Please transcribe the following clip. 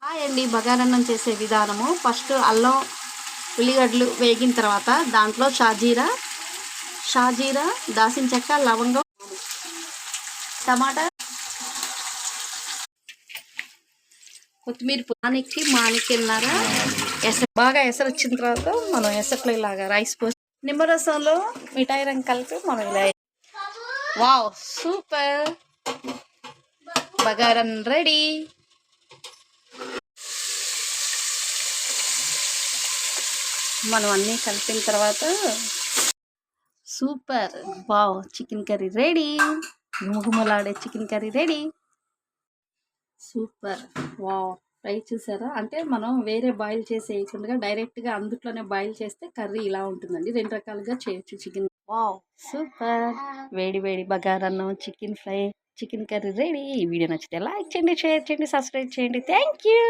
Hi అండి. బగారన్నం చేసే విధానము. ఫస్ట్ అల్లం ఉల్లిగడ్డలు వేగిన తర్వాత దాంట్లో షాజీరా దాసిన చెక్క లవంగం టమాటా కొత్తిమీర మానికెళ్ళినారా బాగా ఎసరు వచ్చిన తర్వాత మనం ఎసట్లో ఇలాగా రైస్ పోసి నిమ్మరసంలో మిఠాయి రంగు కలిపి మనం ఇలా వావ్ సూపర్ బగారన్ రెడీ. మనం అన్నీ కలిపిన తర్వాత super wow chicken curry ready. గుమగుమలాడే chicken curry ready. Super wow fry చూసారా? అంటే మనం వేరే బాయిల్ చేసి వేయకుండా డైరెక్ట్గా అందుట్లోనే బాయిల్ చేస్తే కర్రీ ఇలా ఉంటుందండి. 2 రకాలుగా చేయొచ్చు చికెన్. వావ్ సూపర్ వేడి వేడి బగారన్నం chicken fry chicken curry ready. ఈ వీడియో నచ్చితే లైక్ చేయండి, షేర్ చేయండి, సబ్స్క్రైబ్ చేయండి. Thank you.